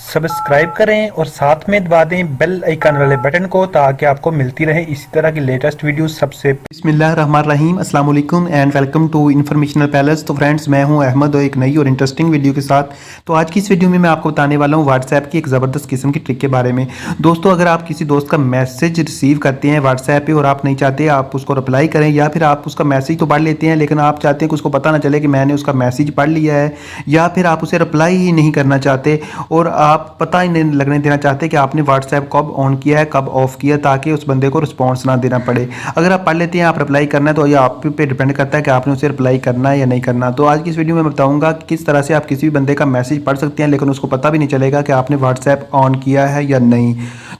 Subscribe करें और साथ में दबा दें बेल आइकन वाले बटन को ताकि आपको मिलती रहे इसी तरह की लेटेस्ट वीडियो सबसे। बिस्मिल्लाहिर्रहमानिर्रहीम, अस्सलाम वालेकुम and welcome to informational palace. तो फ्रेंड्स, मैं हूं अहमद और एक नई और इंटरेस्टिंग वीडियो के साथ। तो आज की इस वीडियो में मैं आपको बताने वाला हूं व्हाट्सएप की एक ज़बरदस्त किस्म की ट्रिक के बारे में। दोस्तों, अगर आप किसी दोस्त का मैसेज रिसीव करते हैं व्हाट्सएप पे और आप नहीं चाहते आप उसको रिप्लाई करें, या फिर आप उसका मैसेज तो पढ़ लेते हैं लेकिन आप चाहते हैं कि उसको पता ना चले कि मैंने उसका मैसेज पढ़ लिया है, या फिर आप उसे रिप्लाई ही नहीं करना चाहते और आप पता ही नहीं लगने देना चाहते कि आपने व्हाट्सएप कब ऑन किया है कब ऑफ किया, ताकि उस बंदे को रिस्पॉन्स ना देना पड़े। अगर आप पढ़ लेते हैं, आप रिप्लाई करना है, तो ये आप पे डिपेंड करता है कि आपने उसे रिप्लाई करना है या नहीं करना। तो आज की इस वीडियो में मैं बताऊंगा कि किस तरह से आप किसी भी बंदे का मैसेज पढ़ सकते हैं लेकिन उसको पता भी नहीं चलेगा कि आपने व्हाट्सएप ऑन किया है या नहीं।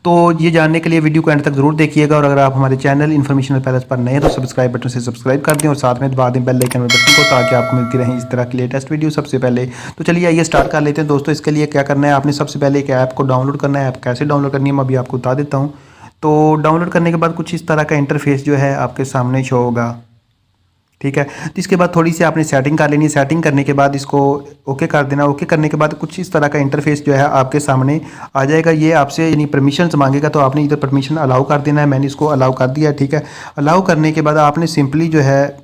तो ये जानने के लिए वीडियो को एंड तक जरूर देखिएगा, और अगर आप हमारे चैनल इन्फॉर्मेशनल पैलेस पर नए हैं तो सब्सक्राइब बटन से सब्सक्राइब कर दें और साथ में दबा दें बेल आइकन बटन को, ताकि आपको मिलती रहे इस तरह की लेटेस्ट वीडियो सबसे पहले। तो चलिए आइए स्टार्ट कर लेते हैं दोस्तों। इसके लिए क्या करना है, आपने सबसे पहले एक ऐप को डाउनलोड करना है। ऐप कैसे डाउनलोड करनी है मैं अभी आपको बता देता हूँ। तो डाउनलोड करने के बाद कुछ इस तरह का इंटरफेस जो है आपके सामने शो होगा, ठीक है। तो इसके बाद थोड़ी सी आपने सेटिंग कर लेनी है। सेटिंग करने के बाद इसको ओके कर देना। ओके करने के बाद कुछ इस तरह का इंटरफेस जो है आपके सामने आ जाएगा। ये आपसे यानी परमिशंस मांगेगा, तो आपने इधर परमिशन अलाउ कर देना है। मैंने इसको अलाउ कर दिया, ठीक है। अलाउ करने के बाद आपने सिंपली जो है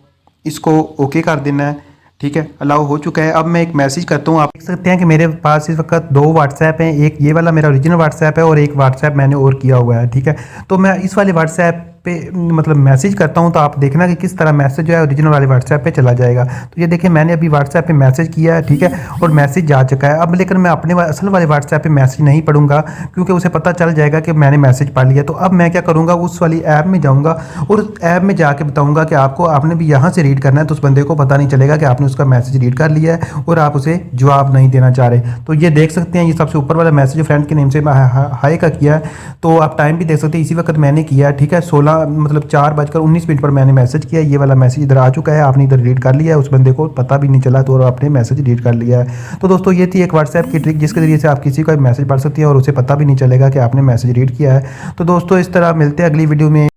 इसको ओके कर देना है, ठीक है। अलाउ हो चुका है। अब मैं एक मैसेज करता हूँ। आप देख सकते हैं कि मेरे पास इस वक्त दो व्हाट्सएप हैं। एक ये वाला मेरा ओरिजिनल व्हाट्सएप है और एक व्हाट्सएप मैंने और किया हुआ है, ठीक है। तो मैं इस वाले व्हाट्सएप पे मतलब मैसेज करता हूं, तो आप देखना कि किस तरह मैसेज जो है ओरिजिनल वाले व्हाट्सएप पे चला जाएगा। तो ये देखिए मैंने अभी व्हाट्सएप पे मैसेज किया है, ठीक है, और मैसेज जा चुका है। अब लेकिन मैं अपने असल वाले व्हाट्सएप पे मैसेज नहीं पढ़ूंगा क्योंकि उसे पता चल जाएगा कि मैंने मैसेज पढ़ लिया। तो अब मैं क्या करूँगा, उस वाली ऐप में जाऊँगा और उस ऐप में जाके बताऊँगा कि आपने भी यहाँ से रीड करना है, तो उस बंदे को पता नहीं चलेगा कि आपने उसका मैसेज रीड कर लिया है और आप उसे जवाब नहीं देना चाह रहे। तो ये देख सकते हैं, ये सबसे ऊपर वाला मैसेज फ्रेंड के नेम से हाई का किया है। तो आप टाइम भी देख सकते हैं, इसी वक्त मैंने किया है, ठीक है। 4:19 पर मैंने मैसेज किया। ये वाला मैसेज इधर आ चुका है, आपने इधर रीड कर लिया है, उस बंदे को पता भी नहीं चला तो आपने मैसेज रीड कर लिया है। तो दोस्तों, ये थी एक व्हाट्सएप की ट्रिक जिसके जरिए से आप किसी का मैसेज पढ़ सकते हैं और उसे पता भी नहीं चलेगा कि आपने मैसेज रीड किया है। तो दोस्तों, इस तरह मिलते हैं अगली वीडियो में।